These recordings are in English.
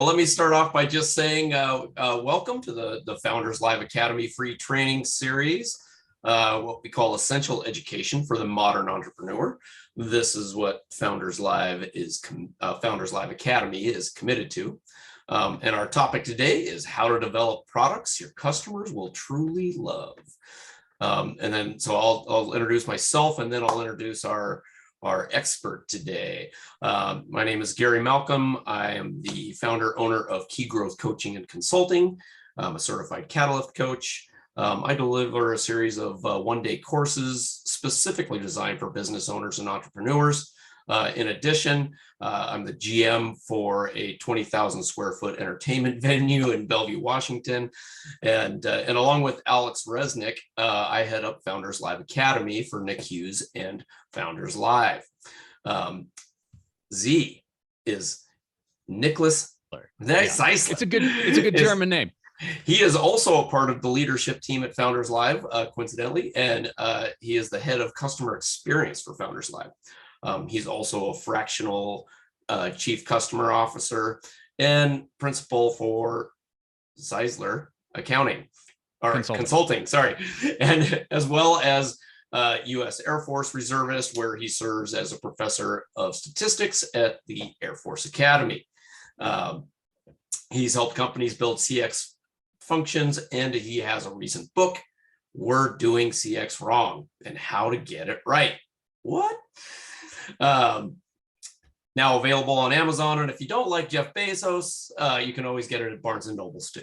Well, let me start off by just saying welcome to the Founders Live Academy free training series, what we call essential education for the modern entrepreneur. This is what Founders Live Academy is committed to. And our topic today is how to develop products your customers will truly love. So I'll introduce myself, and then I'll introduce our expert today. My name is Gary Malcolm. I am the founder, owner of Key Growth Coaching and Consulting. I'm a certified catalyst coach. I deliver a series of one-day courses specifically designed for business owners and entrepreneurs. In addition, I'm the GM for a 20,000 square foot entertainment venue in Bellevue, Washington. And along with Alex Resnick, I head up Founders Live Academy for Nick Hughes and Founders Live. Z is Nicholas. Nice. Yeah. It's a good German name. He is also a part of the leadership team at Founders Live, coincidentally, and he is the head of customer experience for Founders Live. He's also a fractional chief customer officer and principal for Zeisler Accounting or Consulting, sorry, and as well as U.S. Air Force reservist, where he serves as a professor of statistics at the Air Force Academy. He's helped companies build CX functions, and he has a recent book, We're Doing CX Wrong and How to Get It Right. What? Now available on Amazon, and if you don't like Jeff Bezos, you can always get it at Barnes and Nobles too.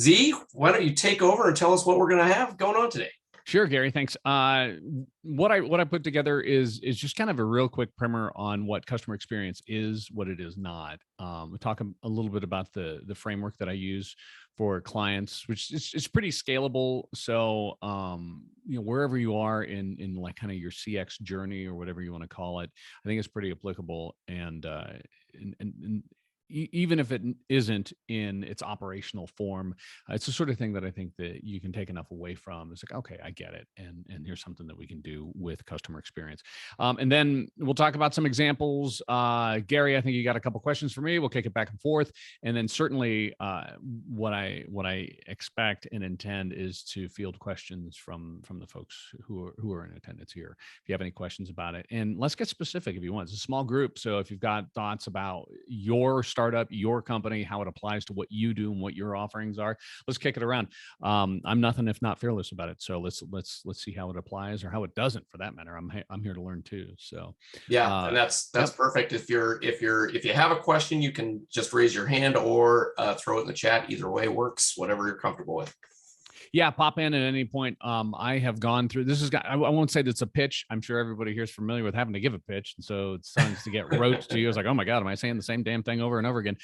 Z, why don't you take over and tell us what we're going to have going on today? Sure, Gary. Thanks. What I put together is just kind of a real quick primer on what customer experience is, what it is not. We'll talk a little bit about the framework that I use for clients, which is pretty scalable. So wherever you are in like kind of your CX journey or whatever you want to call it, I think it's pretty applicable. And even if it isn't in its operational form, it's the sort of thing that I think that you can take enough away from. It's like, okay, I get it. And here's something that we can do with customer experience. And then we'll talk about some examples. Gary, I think you got a couple questions for me. We'll kick it back and forth. And then certainly what I expect and intend is to field questions from the folks who are in attendance here. If you have any questions about it, and let's get specific if you want. It's a small group. So if you've got thoughts about your startup, your company, how it applies to what you do and what your offerings are, let's kick it around. I'm nothing if not fearless about it. So let's see how it applies or how it doesn't, for that matter. I'm here to learn too. So yeah, and that's perfect. If you have a question, you can just raise your hand or throw it in the chat. Either way works, whatever you're comfortable with. Yeah, pop in at any point. I have gone through, I won't say that's a pitch. I'm sure everybody here is familiar with having to give a pitch. And so it starts to get rote to you. It's like, oh my God, am I saying the same damn thing over and over again?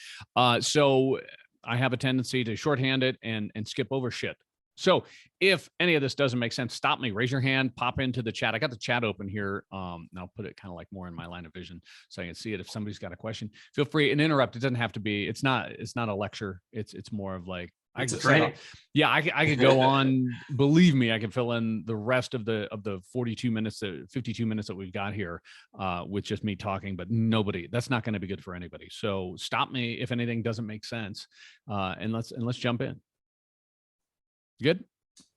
So I have a tendency to shorthand it and skip over shit. So if any of this doesn't make sense, stop me, raise your hand, pop into the chat. I got the chat open here. And I'll put it kind of like more in my line of vision so I can see it. If somebody's got a question, feel free and interrupt. It doesn't have to be, it's not a lecture. It's more of like, I could go on. Believe me, I can fill in the rest of the 52 minutes that we've got here with just me talking, but that's not going to be good for anybody. So stop me if anything doesn't make sense. And let's jump in. Good?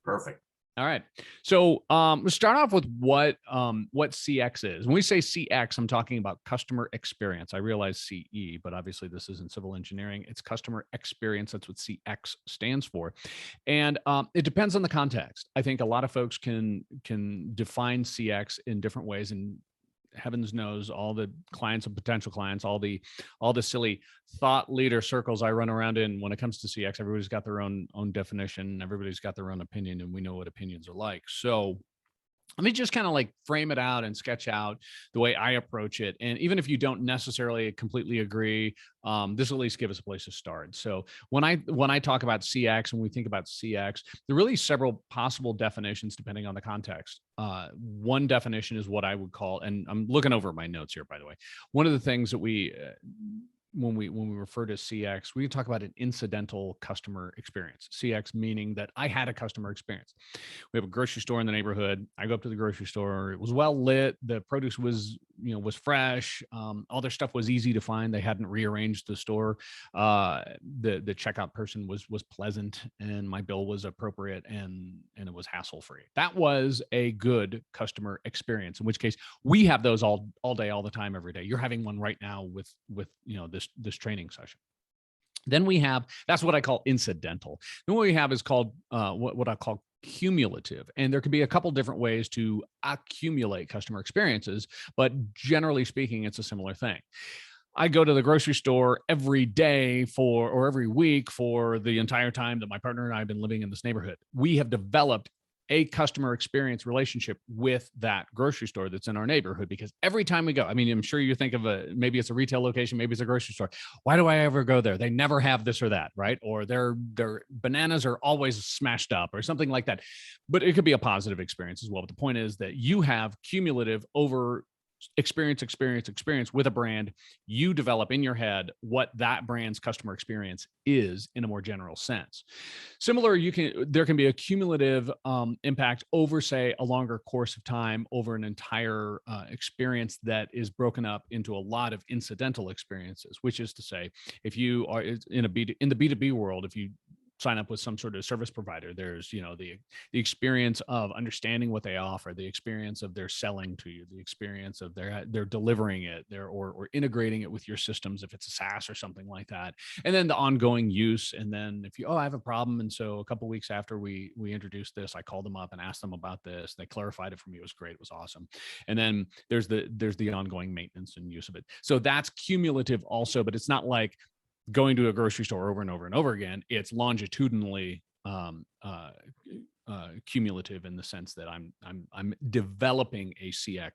Perfect. All right. So we'll start off with what CX is. When we say CX, I'm talking about customer experience. I realize CE, but obviously this isn't civil engineering. It's customer experience. That's what CX stands for. And it depends on the context. I think a lot of folks can define CX in different ways, and heavens knows all the clients and potential clients, all the silly thought leader circles I run around in when it comes to CX, everybody's got their own definition. Everybody's got their own opinion, and we know what opinions are like. So let me just kind of like frame it out and sketch out the way I approach it. And even if you don't necessarily completely agree, this will at least give us a place to start. So when I talk about CX, when we think about CX, there are really several possible definitions depending on the context. One definition is what I would call, and I'm looking over my notes here, by the way. One of the things that when we refer to CX, we talk about an incidental customer experience. CX meaning that I had a customer experience. We have a grocery store in the neighborhood. I go up to the grocery store. It was well lit. The produce was was fresh. All their stuff was easy to find. They hadn't rearranged the store. The checkout person was pleasant, and my bill was appropriate, and it was hassle free. That was a good customer experience. In which case, we have those all day, all the time, every day. You're having one right now with this training session. Then we have, that's what I call incidental. Then what we have is called what I call cumulative. And there could be a couple different ways to accumulate customer experiences, but generally speaking, it's a similar thing. I go to the grocery store every day or every week for the entire time that my partner and I have been living in this neighborhood. We have developed a customer experience relationship with that grocery store that's in our neighborhood, because every time we go, I mean, I'm sure you think of maybe it's a retail location, maybe it's a grocery store. Why do I ever go there? They never have this or that, right? Or their bananas are always smashed up or something like that. But it could be a positive experience as well. But the point is that you have cumulative over experience with a brand. You develop in your head what that brand's customer experience is in a more general sense. Similar, there can be a cumulative impact over, say, a longer course of time, over an entire experience that is broken up into a lot of incidental experiences. Which is to say, if you are in the B2B world, if you sign up with some sort of service provider, there's the experience of understanding what they offer, the experience of their selling to you, the experience of their delivering it there, or integrating it with your systems if it's a SaaS or something like that, and then the ongoing use. And then if I have a problem, and so a couple of weeks after we introduced this, I called them up and asked them about this. They clarified it for me. It was great. It was awesome. And then there's the ongoing maintenance and use of it. So that's cumulative also, but it's not like going to a grocery store over and over and over again. It's longitudinally cumulative, in the sense that I'm developing a CX,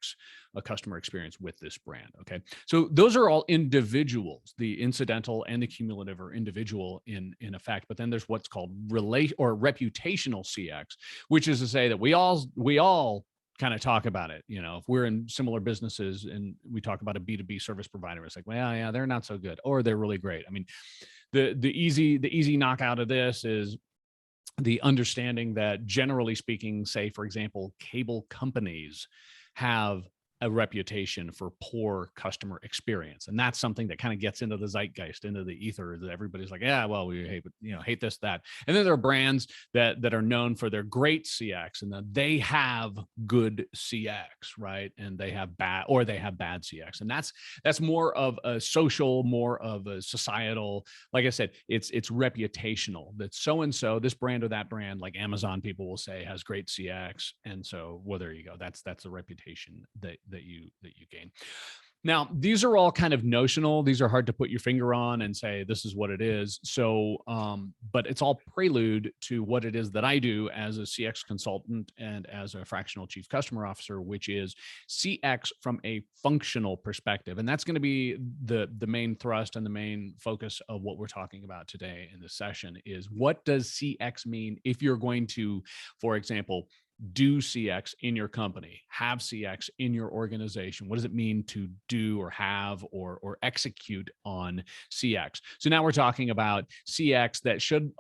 a customer experience, with this brand. Okay, so those are all individuals. The incidental and the cumulative are individual in effect. But then there's what's called reputational CX, which is to say that we all kind of talk about it. If we're in similar businesses and we talk about a B2B service provider, it's like, well, yeah, they're not so good, or they're really great. I mean, the easy knockout of this is the understanding that, generally speaking, say, for example, cable companies have a reputation for poor customer experience. And that's something that kind of gets into the zeitgeist, into the ether, that everybody's like, yeah, well, we hate this, that. And then there are brands that are known for their great CX, and that they have good CX, right? And they have bad CX. And that's more of a social, more of a societal, like I said, it's reputational, that so-and-so, this brand or that brand, like Amazon, people will say, has great CX. And so, well, there you go. That's the reputation that you gain. Now, these are all kind of notional. These are hard to put your finger on and say, this is what it is. So, but it's all prelude to what it is that I do as a CX consultant and as a fractional chief customer officer, which is CX from a functional perspective. And that's going to be the main thrust and the main focus of what we're talking about today in this session, is what does CX mean if you're going to, for example, do CX in your company, have CX in your organization? What does it mean to do or have or execute on CX? So now we're talking about CX that should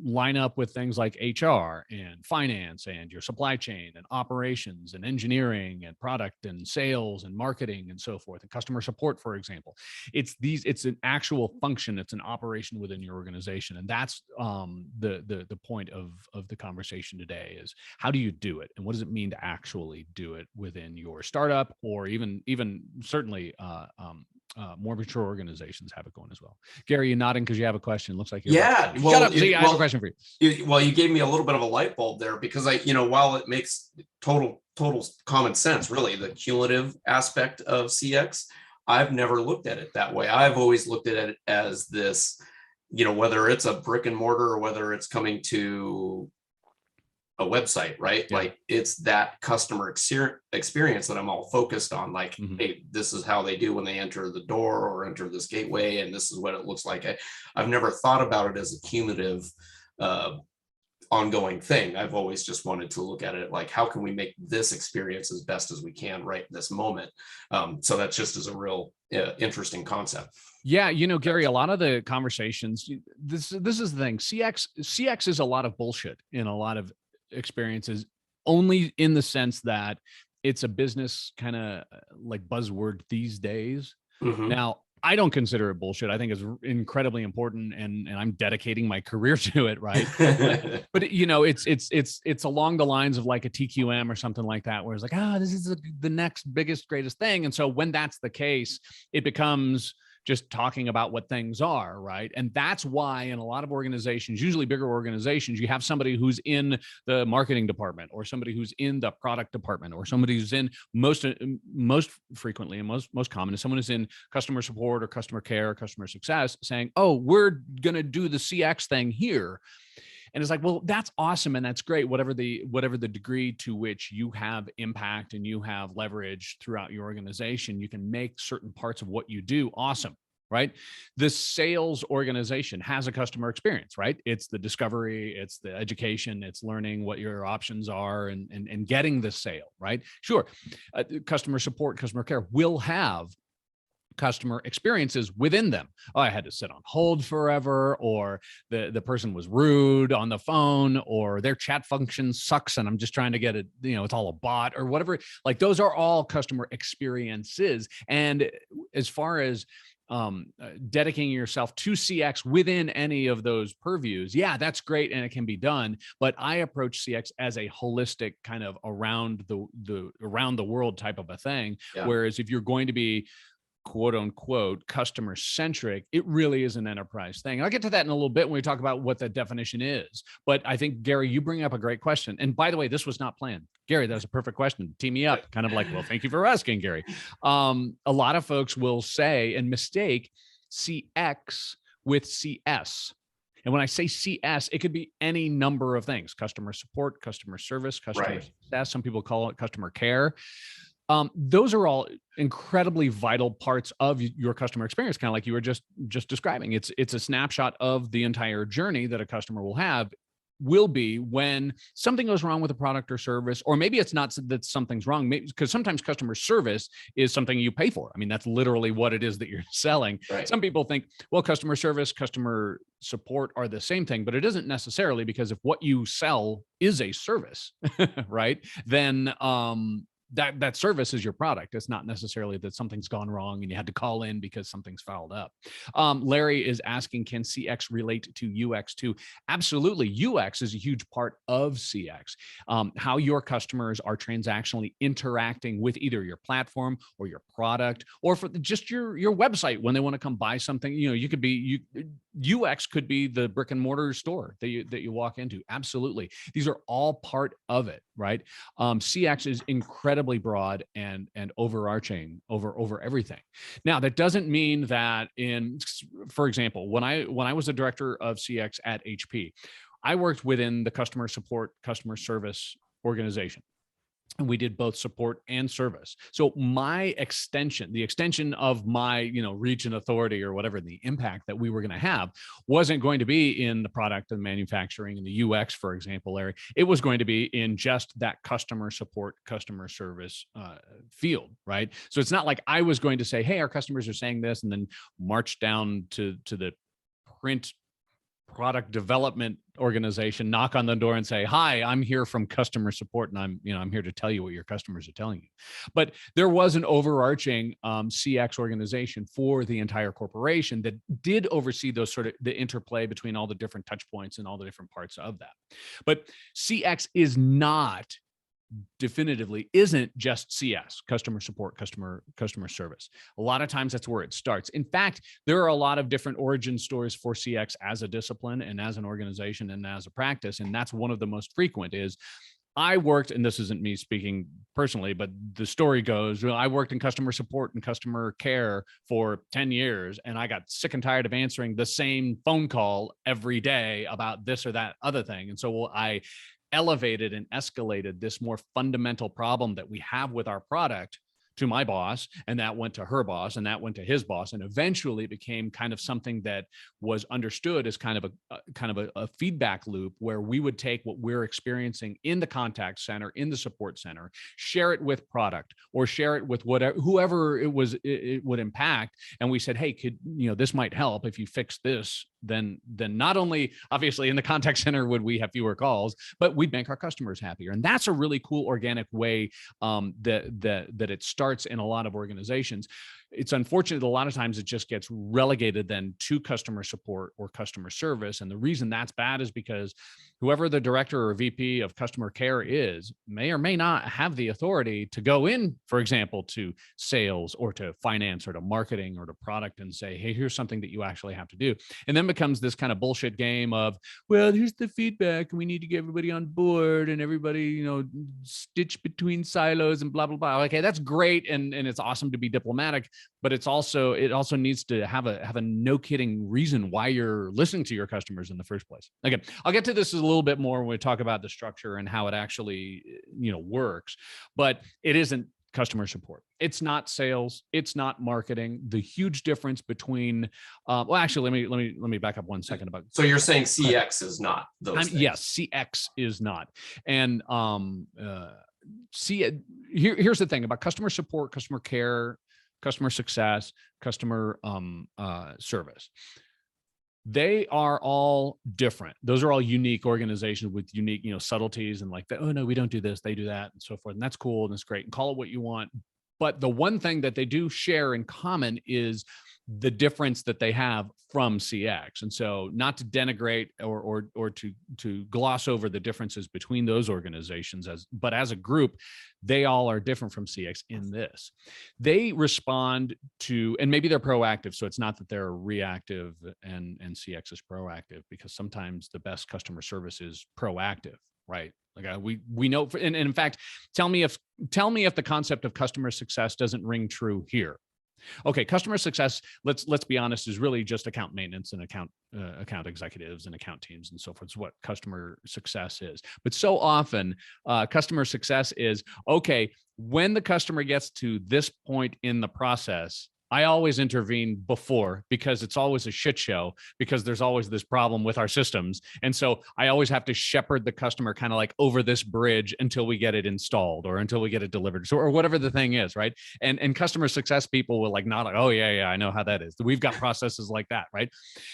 line up with things like HR and finance and your supply chain and operations and engineering and product and sales and marketing and so forth, and customer support, for example. It's an actual function. It's an operation within your organization. And that's the point of the conversation today, is how do you do it, and what does it mean to actually do it within your startup, or even certainly more mature organizations have it going as well. Gary, you're nodding because you have a question. Looks like you're shut up, Z. I have a question for you. You gave me a little bit of a light bulb there, because while it makes total common sense, really, the cumulative aspect of CX, I've never looked at it that way. I've always looked at it as this, whether it's a brick and mortar or whether it's coming to a website, right? Yeah. Like, it's that customer experience that I'm all focused on. Like, hey, this is how they do when they enter the door or enter this gateway, and this is what it looks like. I've never thought about it as a cumulative ongoing thing. I've always just wanted to look at it like, how can we make this experience as best as we can right in this moment? So that's just as a real interesting concept. Yeah, Gary, a lot of the conversations, this is the thing. CX is a lot of bullshit in a lot of experiences, only in the sense that it's a business kind of like buzzword these days. Mhm. Now, I don't consider it bullshit. I think it's incredibly important, and I'm dedicating my career to it, right? But you know, it's along the lines of like a TQM or something like that, where it's like, this is the next biggest, greatest thing. And so when that's the case, it becomes just talking about what things are, right? And that's why in a lot of organizations, usually bigger organizations, you have somebody who's in the marketing department, or somebody who's in the product department, or somebody who's in most frequently and most common is someone who's in customer support or customer care or customer success, saying, oh, we're going to do the CX thing here. And it's like, well, that's awesome and that's great, whatever the degree to which you have impact and you have leverage throughout your organization, you can make certain parts of what you do awesome, right? The sales organization has a customer experience, right? It's the discovery, it's the education, it's learning what your options are, and getting the sale, right? Sure, customer support, customer care will have customer experiences within them. Oh, I had to sit on hold forever, or the person was rude on the phone, or their chat function sucks and I'm just trying to get it, it's all a bot or whatever. Like those are all customer experiences. And as far as dedicating yourself to CX within any of those purviews, yeah, that's great and it can be done. But I approach CX as a holistic kind of around the world type of a thing. Yeah. Whereas if you're going to be quote unquote customer centric, it really is an enterprise thing. And I'll get to that in a little bit when we talk about what the definition is. But I think, Gary, you bring up a great question. And by the way, this was not planned. Gary, that was a perfect question. Team me up. Kind of like, well, thank you for asking, Gary. A lot of folks will say and mistake CX with CS. And when I say CS, it could be any number of things: customer support, customer service, customer success. Some people call it customer care. Those are all incredibly vital parts of your customer experience, kind of like you were just describing. It's a snapshot of the entire journey that a customer will be when something goes wrong with a product or service, or maybe it's not that something's wrong, maybe because sometimes customer service is something you pay for. I mean, that's literally what it is that you're selling. Right. Some people think, well, customer service, customer support are the same thing, but it isn't necessarily, because if what you sell is a service, right, then that service is your product. It's not necessarily that something's gone wrong and you had to call in because something's fouled up. Larry is asking, can CX relate to UX too? Absolutely. UX is a huge part of CX. How your customers are transactionally interacting with either your platform or your product, or for just your website when they want to come buy something. You could be UX could be the brick and mortar store that you walk into. Absolutely. These are all part of it, right? CX is incredibly broad and overarching over everything. Now, that doesn't mean that for example, when I was the director of CX at HP, I worked within the customer support, customer service organization. And we did both support and service. So the extension of my, reach and authority or whatever, the impact that we were going to have wasn't going to be in the product and manufacturing and the UX, for example, Larry. It was going to be in just that customer support, customer service field, right? So it's not like I was going to say, hey, our customers are saying this, and then march down to the print product development organization, knock on the door and say, hi, I'm here from customer support, and I'm here to tell you what your customers are telling you. But there was an overarching CX organization for the entire corporation that did oversee those sort of the interplay between all the different touch points and all the different parts of that. But CX is definitively isn't just CS, customer support, customer service. A lot of times that's where it starts. In fact, there are a lot of different origin stories for CX as a discipline and as an organization and as a practice. And that's one of the most frequent is I worked, and this isn't me speaking personally, but the story goes, I worked in customer support and customer care for 10 years, and I got sick and tired of answering the same phone call every day about this or that other thing. And so I elevated and escalated this more fundamental problem that we have with our product to my boss, and that went to her boss, and that went to his boss, and eventually it became kind of something that was understood as kind of a feedback loop, where we would take what we're experiencing in the contact center, in the support center, share it with product, or share it with whoever it would impact, and we said, hey, this might help if you fix this. Then not only obviously in the contact center would we have fewer calls, but we'd make our customers happier. And that's a really cool organic way that it starts in a lot of organizations. It's unfortunate that a lot of times it just gets relegated then to customer support or customer service. And the reason that's bad is because whoever the director or VP of customer care is may or may not have the authority to go in, for example, to sales or to finance or to marketing or to product and say, hey, here's something that you actually have to do. And then becomes this kind of bullshit game of, well, here's the feedback and we need to get everybody on board and everybody, stitch between silos and blah, blah, blah. Okay, that's great. And it's awesome to be diplomatic, but it also needs to have a no kidding reason why you're listening to your customers in the first place. Again, I'll get to this a little bit more when we talk about the structure and how it actually, works, but it isn't customer support. It's not sales. It's not marketing. The huge difference between, well, actually, let me back up 1 second about. So you're saying CX is not those things? Yes, CX is not. And here's the thing about customer support, customer care, customer success, customer service. They are all different. Those are all unique organizations with unique, subtleties and like, oh no, we don't do this, they do that, and so forth. And that's cool and that's great. And call it what you want. But the one thing that they do share in common is the difference that they have from CX. And so not to denigrate or to gloss over the differences between those organizations, but as a group, they all are different from CX in this. They respond to, and maybe they're proactive. So it's not that they're reactive and CX is proactive, because sometimes the best customer service is proactive, right? Like we know, and in fact, tell me if the concept of customer success doesn't ring true here. Okay, customer success, let's be honest, is really just account maintenance and account executives and account teams and so forth. It's what customer success is. But so often, customer success is, okay, when the customer gets to this point in the process, I always intervene before, because it's always a shit show, because there's always this problem with our systems. And so I always have to shepherd the customer kind of like over this bridge until we get it installed or until we get it delivered, or whatever the thing is, right? And customer success people will like nod like, oh yeah, I know how that is. We've got processes like that, right?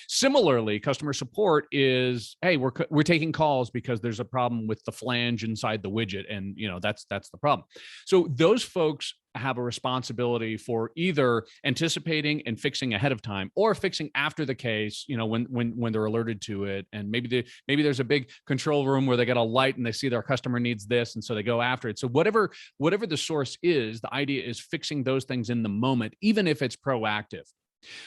Similarly, customer support is, hey, we're taking calls because there's a problem with the flange inside the widget, and that's the problem. So those folks have a responsibility for either anticipating and fixing ahead of time, or fixing after the case, when they're alerted to it. And maybe there's a big control room where they get a light and they see their customer needs this, and so they go after it. So whatever the source is, the idea is fixing those things in the moment, even if it's proactive.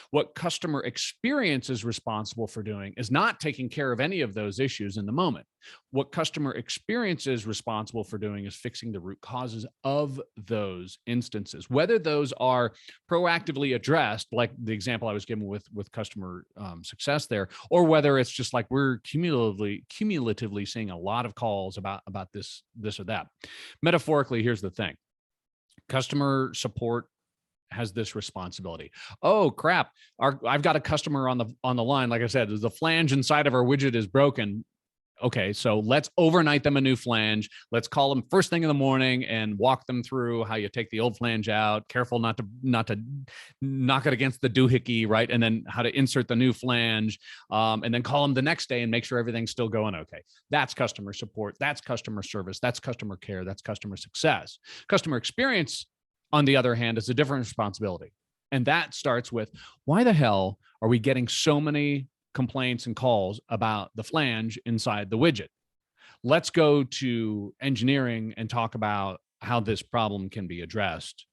What customer experience is responsible for doing is not taking care of any of those issues in the moment. What customer experience is responsible for doing is fixing the root causes of those instances, whether those are proactively addressed, like the example I was given with customer success there, or whether it's just like we're cumulatively seeing a lot of calls about this or that. Metaphorically, here's the thing. Customer support has this responsibility. Oh crap! I've got a customer on the line. Like I said, the flange inside of our widget is broken. Okay, so let's overnight them a new flange. Let's call them first thing in the morning and walk them through how you take the old flange out. Careful not to knock it against the doohickey, right? And then how to insert the new flange, and then call them the next day and make sure everything's still going okay. That's customer support. That's customer service. That's customer care. That's customer success. Customer experience, on the other hand, is a different responsibility. And that starts with, why the hell are we getting so many complaints and calls about the flange inside the widget? Let's go to engineering and talk about how this problem can be addressed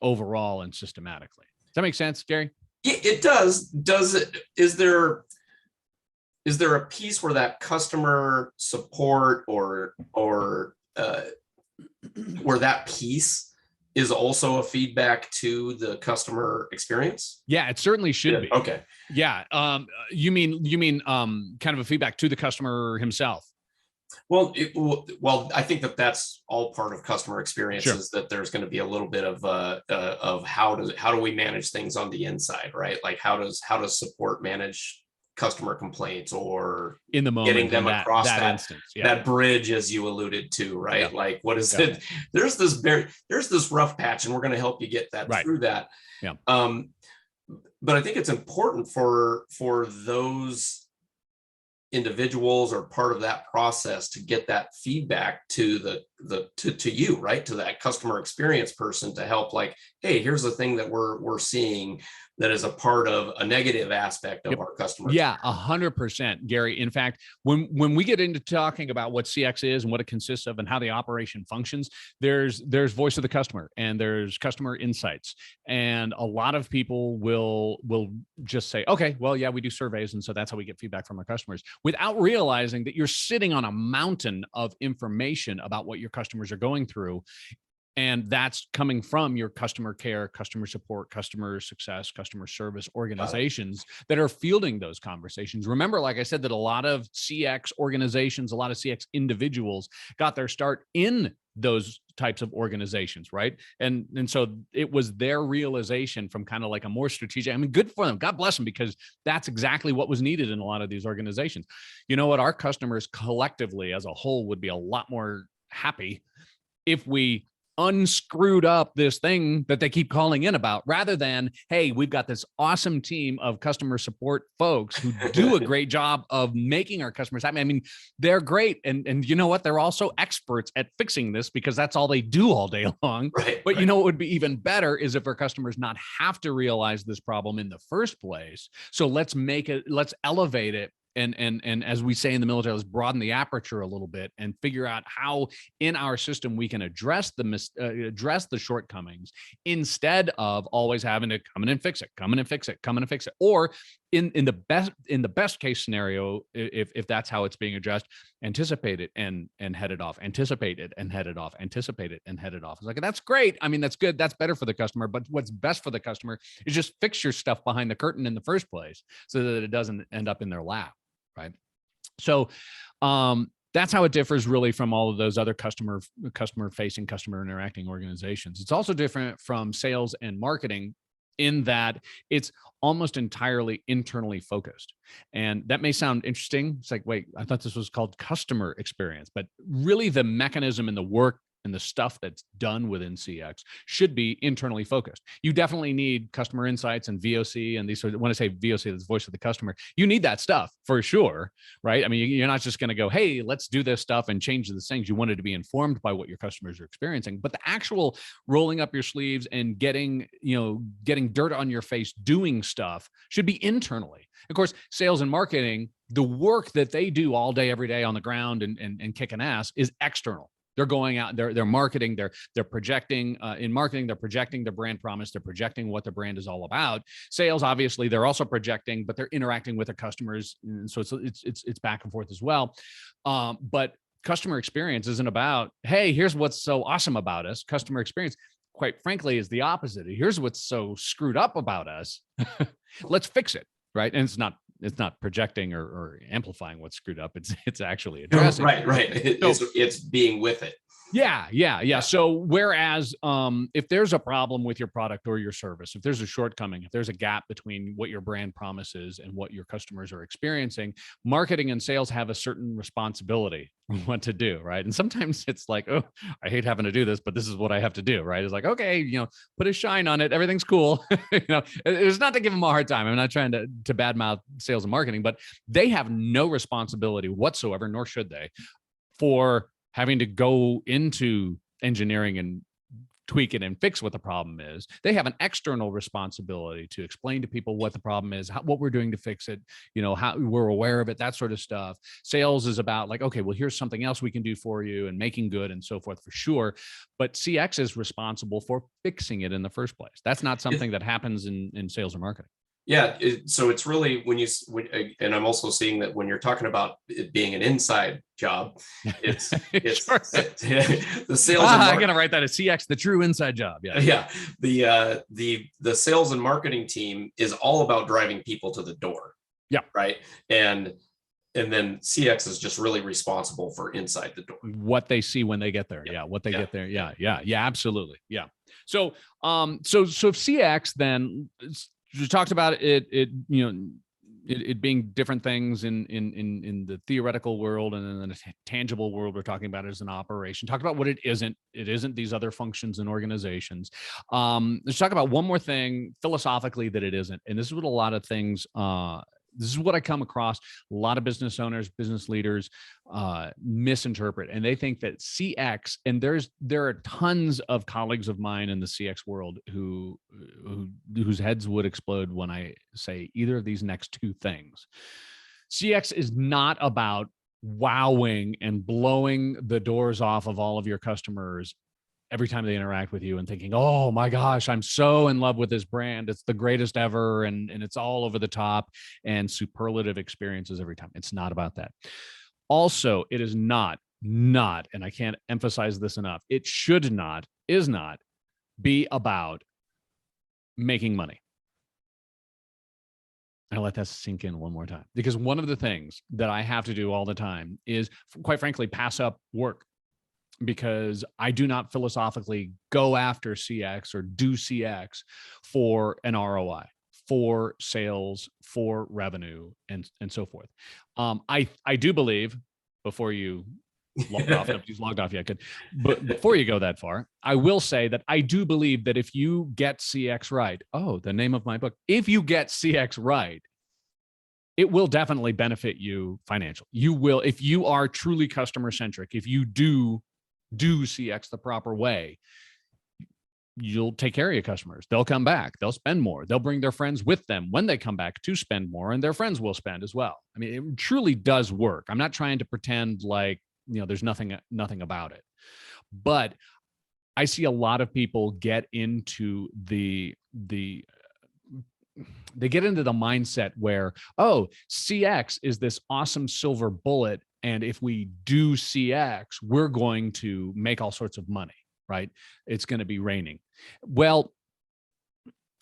overall and systematically. Does that make sense, Gary? Yeah, it does. Is there a piece where that customer support or where that piece is also a feedback to the customer experience? Yeah, it certainly should be. Okay. Yeah. You mean kind of a feedback to the customer himself? Well, I think that that's all part of customer Sure. experiences, that there's going to be a little bit of how do we manage things on the inside, right? Like how does support manage customer complaints, or In the getting moment, in them across that that instance. Yeah. that bridge, as you alluded to, Yeah. right? Like, what is Yeah. it? There's this rough patch, and we're going to help you get that Right. through that. Yeah. But I think it's important for those individuals, or part of that process, to get that feedback to to you, right, to that customer experience person, to help, like, hey, here's the thing that we're seeing that is a part of a negative aspect of Yep. our customer Yeah, experience. 100%, Gary. In fact, when we get into talking about what CX is and what it consists of and how the operation functions, there's voice of the customer and there's customer insights. And a lot of people will just say, okay, well, yeah, we do surveys, and so that's how we get feedback from our customers, without realizing that you're sitting on a mountain of information about what your customers are going through, and that's coming from your customer care, customer support, customer success, customer service organizations that are fielding those conversations. Remember, like I said, that a lot of CX organizations, a lot of CX individuals got their start in those types of organizations, right? And so it was their realization from kind of like a more strategic, I mean, good for them. God bless them, because that's exactly what was needed in a lot of these organizations. You know what? Our customers collectively as a whole would be a lot more happy if we unscrewed up this thing that they keep calling in about, rather than, hey, we've got this awesome team of customer support folks who do a great job of making our customers happy. I mean, they're great. And you know what? They're also experts at fixing this, because that's all they do all day long. Right, But right. you know what would be even better is if our customers not have to realize this problem in the first place. So let's elevate it. And as we say in the military, let's broaden the aperture a little bit and figure out how in our system we can address the shortcomings, instead of always having to come in and fix it, or in the best case scenario, if that's how it's being addressed, anticipate it and head it off, anticipate it and head it off, anticipate it and head it off. It's like, that's great. I mean, that's good. That's better for the customer. But what's best for the customer is just fix your stuff behind the curtain in the first place, so that it doesn't end up in their lap. Right. So that's how it differs really from all of those other customer facing, customer interacting organizations. It's also different from sales and marketing in that it's almost entirely internally focused. And that may sound interesting. It's like, wait, I thought this was called customer experience, but really the mechanism and the work and the stuff that's done within CX should be internally focused. You definitely need customer insights and VOC and these sort of, when I say VOC, that's voice of the customer, you need that stuff for sure, right? I mean, you're not just going to go, hey, let's do this stuff and change the things. You wanted to be informed by what your customers are experiencing, but the actual rolling up your sleeves and getting dirt on your face doing stuff should be internally. Of course, sales and marketing, the work that they do all day, every day on the ground and kicking ass is external. They're going out, they're marketing, they're projecting in marketing, they're projecting their brand promise, they're projecting what the brand is all about. Sales, obviously, they're also projecting, but they're interacting with their customers, and so it's back and forth as well. But customer experience isn't about, hey, here's what's so awesome about us. Customer experience, quite frankly, is the opposite. Here's what's so screwed up about us. Let's fix it, right? And it's not projecting or amplifying what's screwed up. It's actually addressing. Right. It's being with it. Yeah. So whereas if there's a problem with your product or your service, if there's a shortcoming, if there's a gap between what your brand promises and what your customers are experiencing, marketing and sales have a certain responsibility what to do, right? And sometimes it's like, oh, I hate having to do this, but this is what I have to do, right? It's like, okay, put a shine on it, everything's cool. It's not to give them a hard time. I'm not trying to badmouth sales and marketing, but they have no responsibility whatsoever, nor should they, for having to go into engineering and tweak it and fix what the problem is. They have an external responsibility to explain to people what the problem is, what we're doing to fix it, how we're aware of it, that sort of stuff. Sales is about like, okay, well, here's something else we can do for you and making good and so forth, for sure. But CX is responsible for fixing it in the first place. That's not something that happens in sales or marketing. Yeah, so it's really and I'm also seeing that when you're talking about it being an inside job, it's Sure. the sales. I'm gonna write that as CX, the true inside job. Yeah. The sales and marketing team is all about driving people to the door. Yeah. Right. And and then CX is just really responsible for inside the door. What they see when they get there. Yeah. What they get there. Yeah. Absolutely. Yeah. So, so CX then, you talked about it, it being different things in the theoretical world, and in the tangible world we're talking about it as an operation. Talk about what it isn't. It isn't these other functions and organizations. Let's talk about one more thing philosophically that it isn't. And this is what a lot of things, this is what I come across. A lot of business owners, business leaders misinterpret, and they think that CX, and there are tons of colleagues of mine in the CX world whose heads would explode when I say either of these next two things. CX is not about wowing and blowing the doors off of all of your customers every time they interact with you and thinking, oh my gosh, I'm so in love with this brand. It's the greatest ever. And it's all over the top and superlative experiences every time. It's not about that. Also, it is not, and I can't emphasize this enough, it should not, is not be about making money. I'll let that sink in one more time, because one of the things that I have to do all the time is, quite frankly, pass up work, because I do not philosophically go after CX or do CX for an ROI, for sales, for revenue, and so forth. I do believe, before you logged off, nobody's logged off yet, but before you go that far, I will say that I do believe that if you get CX right, the name of my book, if you get CX right, it will definitely benefit you financially. You will, if you are truly customer centric, if you do CX the proper way, you'll take care of your customers. They'll come back. They'll spend more. They'll bring their friends with them when they come back to spend more, and their friends will spend as well. I mean, it truly does work. I'm not trying to pretend like, there's nothing about it, but I see a lot of people get into the mindset where, CX is this awesome silver bullet, and if we do CX, we're going to make all sorts of money, right? It's going to be raining. Well,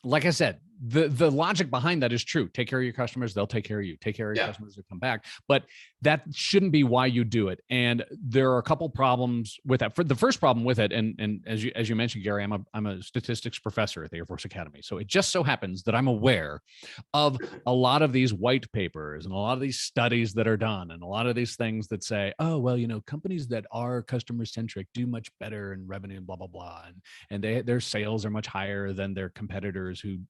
like I said, the logic behind that is true. Take care of your customers, they'll take care of you. Take care of your customers, they'll come back. But that shouldn't be why you do it. And there are a couple problems with that. For the first problem with it, and as you mentioned, Gary, I'm a statistics professor at the Air Force Academy. So it just so happens that I'm aware of a lot of these white papers and a lot of these studies that are done, and a lot of these things that say, companies that are customer centric do much better in revenue and blah blah blah, and their sales are much higher than their competitors who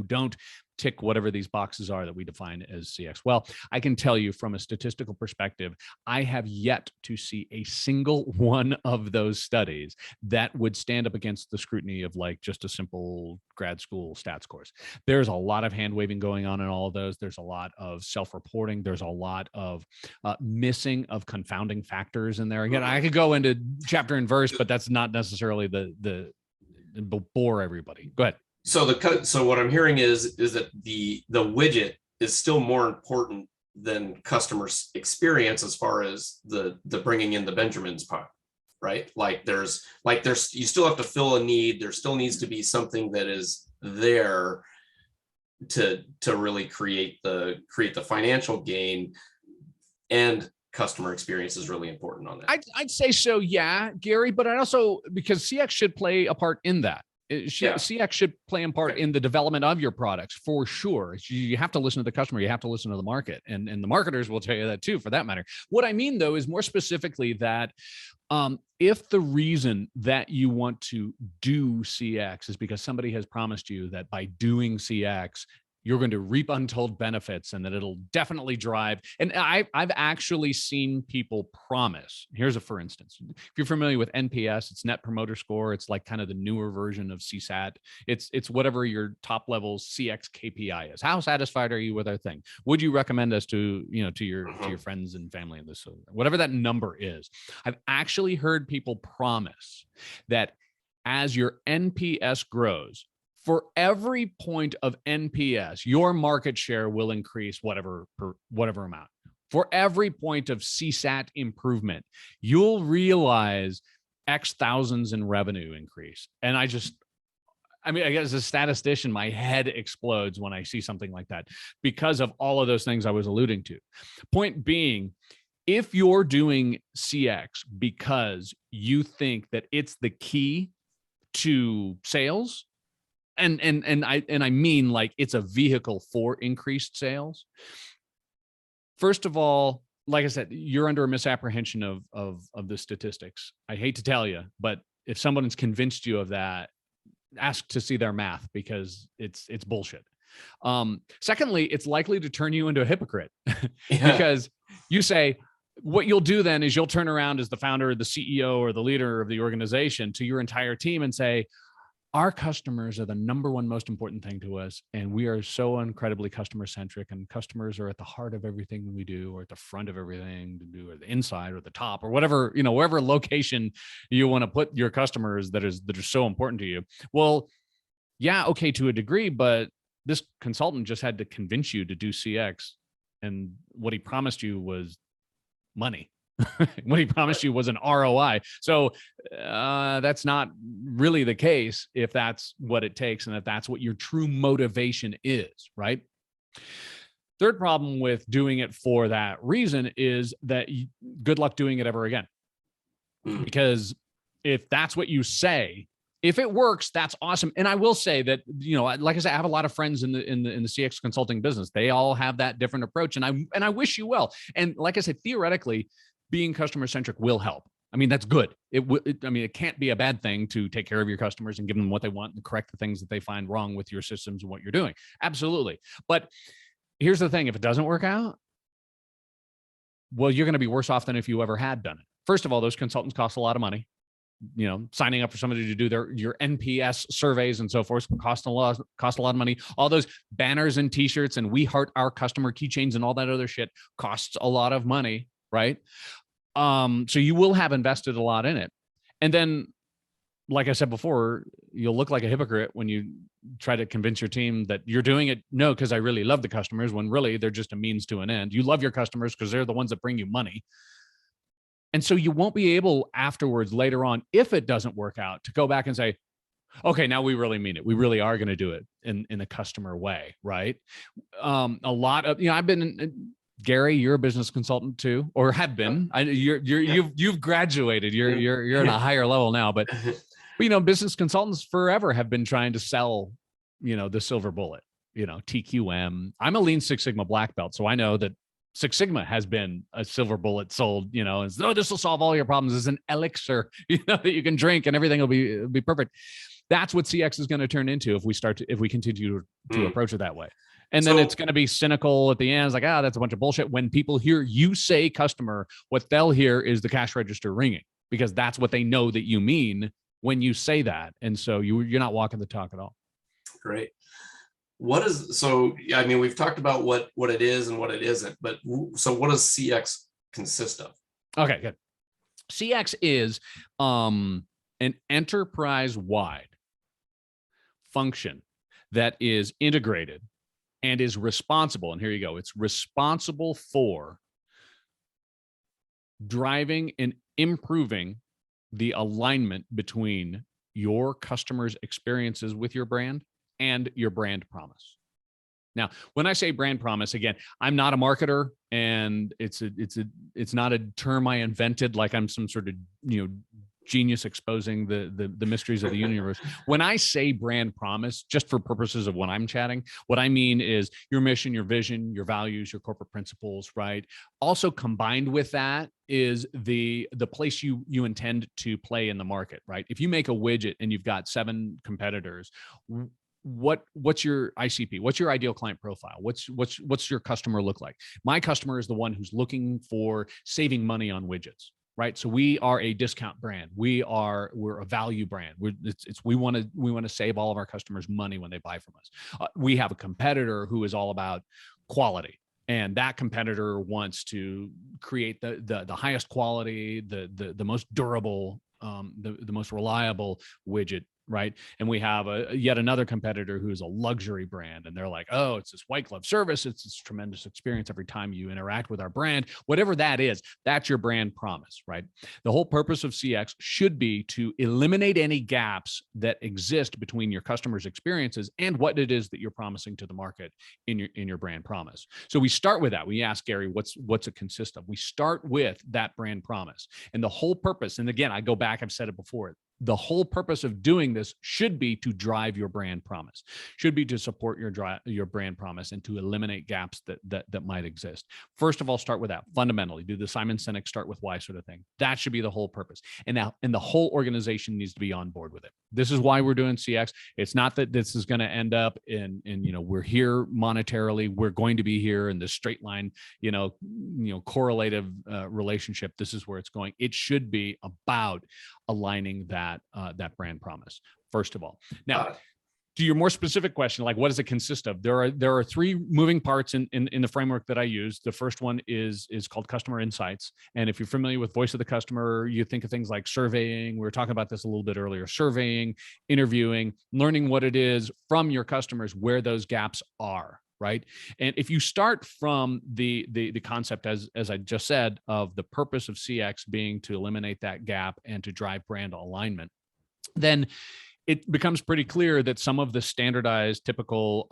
don't tick whatever these boxes are that we define as CX. Well, I can tell you from a statistical perspective, I have yet to see a single one of those studies that would stand up against the scrutiny of like just a simple grad school stats course. There's a lot of hand waving going on in all of those. There's a lot of self-reporting. There's a lot of missing of confounding factors in there. Again, I could go into chapter and verse, but that's not necessarily the bore everybody. Go ahead. So what I'm hearing is that the widget is still more important than customer experience as far as the bringing in the Benjamins part, right? There's you still have to fill a need. There still needs to be something that is there to really create the financial gain, and customer experience is really important on that. I'd say so, yeah, Gary, but I also, because CX should play a part in that. CX should play a part in the development of your products, for sure. You have to listen to the customer. You have to listen to the market, and the marketers will tell you that too, for that matter. What I mean, though, is more specifically that if the reason that you want to do CX is because somebody has promised you that by doing CX, you're going to reap untold benefits, and that it'll definitely drive. And I've actually seen people promise. Here's a for instance. If you're familiar with NPS, it's Net Promoter Score. It's like kind of the newer version of CSAT. It's whatever your top level CX KPI is. How satisfied are you with our thing? Would you recommend us to your friends and family, and this, whatever that number is? I've actually heard people promise that as your NPS grows, for every point of NPS, your market share will increase whatever amount. For every point of CSAT improvement, you'll realize X thousands in revenue increase. And I I mean, I guess as a statistician, my head explodes when I see something like that because of all of those things I was alluding to. Point being, if you're doing CX because you think that it's the key to sales, and I mean like it's a vehicle for increased sales. First of all, like I said, you're under a misapprehension of the statistics. I hate to tell you, but if someone's convinced you of that, ask to see their math, because it's bullshit. Secondly, it's likely to turn you into a hypocrite because you say, what you'll do then is you'll turn around as the founder or the CEO or the leader of the organization to your entire team and say, our customers are the number one most important thing to us, and we are so incredibly customer centric, and customers are at the heart of everything we do, or at the front of everything to do, or the inside or the top, or whatever, wherever location you want to put your customers that are so important to you. Well, yeah, okay, to a degree, but this consultant just had to convince you to do CX, and what he promised you was money. What he promised you was an ROI. So that's not really the case if that's what it takes, and if that's what your true motivation is, right? Third problem with doing it for that reason is that good luck doing it ever again. Because if that's what you say, if it works, that's awesome. And I will say that, like I said, I have a lot of friends in the CX consulting business. They all have that different approach, and I wish you well. And like I said, theoretically, being customer centric will help. I mean, that's good. It can't be a bad thing to take care of your customers and give them what they want and correct the things that they find wrong with your systems and what you're doing. Absolutely. But here's the thing: if it doesn't work out, well, you're going to be worse off than if you ever had done it. First of all, those consultants cost a lot of money. Signing up for somebody to do your NPS surveys and so forth cost a lot of money. All those banners and T-shirts and "We Heart Our Customer" keychains and all that other shit costs a lot of money, right? So you will have invested a lot in it, and then, like I said before, you'll look like a hypocrite when you try to convince your team that you're doing it because I really love the customers, when really they're just a means to an end. You love your customers because they're the ones that bring you money. And so you won't be able afterwards, later on, if it doesn't work out, to go back and say, okay, now we really mean it. We really are going to do it in a customer way, right? A lot of, I've been, Gary, you're a business consultant too, or have been. You've graduated. You're at a higher level now, but business consultants forever have been trying to sell, the silver bullet, TQM. I'm a Lean Six Sigma black belt, so I know that Six Sigma has been a silver bullet sold, as though this will solve all your problems. It's an elixir, that you can drink and everything will be perfect. That's what CX is going to turn into if we continue to approach it that way. And then it's going to be cynical at the end. It's like, that's a bunch of bullshit. When people hear you say customer, what they'll hear is the cash register ringing, because that's what they know that you mean when you say that. And so you're not walking the talk at all. Great. We've talked about what it is and what it isn't, but so what does CX consist of? Okay, good. CX is an enterprise-wide function that is integrated and is responsible, and here you go, it's responsible for driving and improving the alignment between your customers' experiences with your brand and your brand promise. Now, when I say brand promise, again, I'm not a marketer, and it's not a term I invented like I'm some sort of genius exposing the mysteries of the universe. When I say brand promise, just for purposes of when I'm chatting, what I mean is your mission, your vision, your values, your corporate principles, right? Also combined with that is the place you intend to play in the market, right? If you make a widget and you've got 7 competitors, what's your ICP? What's your ideal client profile? What's your customer look like? My customer is the one who's looking for saving money on widgets, right? So we are a discount brand. We're a value brand. We want to save all of our customers money when they buy from us. We have a competitor who is all about quality, and that competitor wants to create the highest quality, the most durable, the most reliable widget right? And we have yet another competitor who's a luxury brand, and they're like, oh, it's this white glove service, it's this tremendous experience every time you interact with our brand. Whatever that is, that's your brand promise, right? The whole purpose of CX should be to eliminate any gaps that exist between your customers' experiences and what it is that you're promising to the market in your brand promise. So we start with that. We ask Gary, what's it consist of? We start with that brand promise, and the whole purpose. And again, I go back, I've said it before, the whole purpose of doing this should be to drive your brand promise, should be to support your brand promise and to eliminate gaps that might exist. First of all, start with that. Fundamentally, do the Simon Sinek start with why sort of thing. That should be the whole purpose. And the whole organization needs to be on board with it. This is why we're doing CX. It's not that this is going to end up in we're here monetarily, we're going to be here in this straight line, correlative relationship. This is where it's going. It should be about aligning that brand promise, first of all. Now, to your more specific question, like what does it consist of? There are three moving parts in the framework that I use. The first one is called customer insights. And if you're familiar with voice of the customer, you think of things like surveying. We were talking about this a little bit earlier, surveying, interviewing, learning what it is from your customers, where those gaps are. Right. And if you start from the concept, as I just said, of the purpose of CX being to eliminate that gap and to drive brand alignment, then it becomes pretty clear that some of the standardized, typical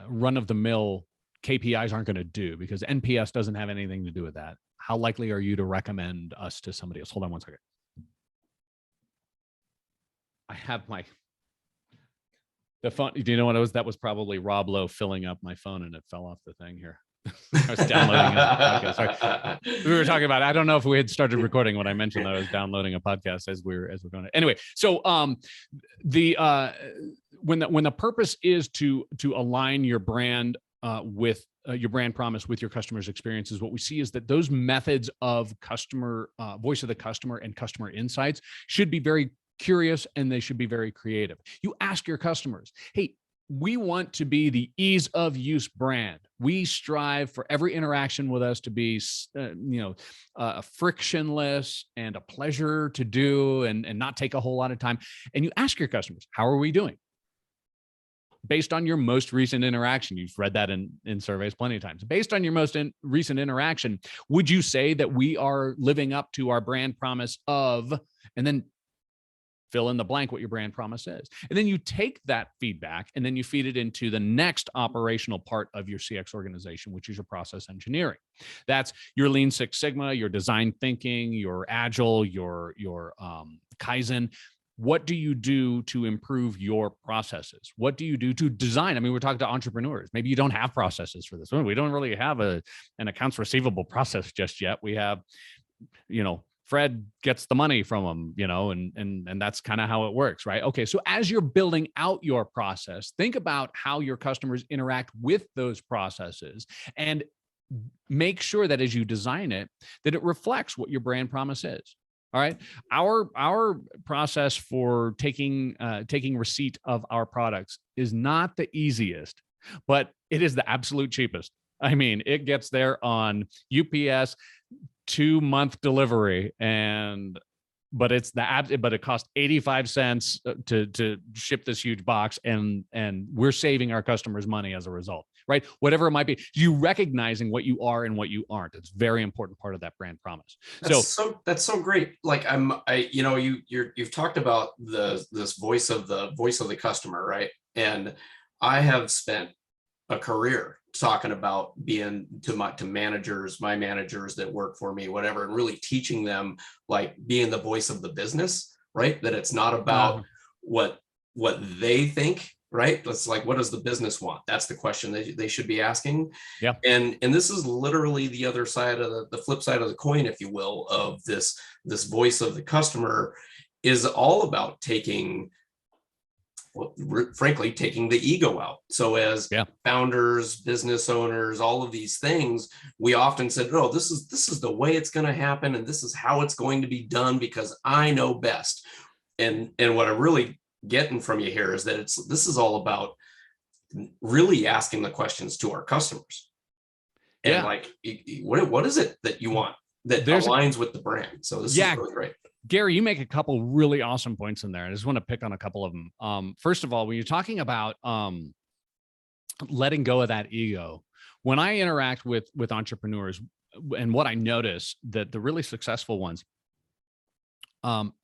run-of-the-mill KPIs aren't going to do, because NPS doesn't have anything to do with that. How likely are you to recommend us to somebody else? Hold on one second. I have the phone. Do you know what it was? That was probably Rob Lowe filling up my phone, and it fell off the thing here. I was downloading a podcast. Sorry. We were talking about, I don't know if we had started recording when I mentioned that I was downloading a podcast as we're going to. Anyway, so when the purpose is to align your brand with your brand promise with your customers' experiences, what we see is that those methods of customer voice of the customer and customer insights should be very curious, and they should be very creative. You ask your customers, hey, we want to be the ease of use brand. We strive for every interaction with us to be, frictionless and a pleasure to do, and not take a whole lot of time. And you ask your customers, how are we doing? Based on your most recent interaction, you've read that in surveys plenty of times. Based on your most recent interaction, would you say that we are living up to our brand promise of, and then fill in the blank what your brand promise is. And then you take that feedback and then you feed it into the next operational part of your CX organization, which is your process engineering. That's your Lean Six Sigma, your design thinking, your Agile, your Kaizen. What do you do to improve your processes? What do you do to design? I mean, we're talking to entrepreneurs. Maybe you don't have processes for this. We don't really have an accounts receivable process just yet. We have, Fred gets the money from them, and that's kind of how it works, right? Okay, so as you're building out your process, think about how your customers interact with those processes, and make sure that as you design it, that it reflects what your brand promise is. All right, our process for taking receipt of our products is not the easiest, but it is the absolute cheapest. I mean, it gets there on UPS 2-month delivery, but it costs 85 cents to ship this huge box, and we're saving our customers money as a result, right? Whatever it might be, you recognizing what you are and what you aren't. It's a very important part of that brand promise. That's so great. Like you've talked about this voice of the customer, right? And I have spent a career talking about being to managers, my managers that work for me, whatever, and really teaching them, like, being the voice of the business, right? That it's not about what they think, right? It's like, what does the business want? That's the question they should be asking. Yeah. And this is literally the other side of the flip side of the coin, if you will, of this voice of the customer is all about taking the ego out. So as founders, business owners, all of these things, we often said, no, this is the way it's going to happen, and this is how it's going to be done because I know best. And what I'm really getting from you here is that this is all about really asking the questions to our customers. And like, what is it that you want that aligns with the brand? So this is really great. Gary, you make a couple really awesome points in there. I just want to pick on a couple of them. First of all, when you're talking about letting go of that ego, when I interact with entrepreneurs, and what I notice that the really successful ones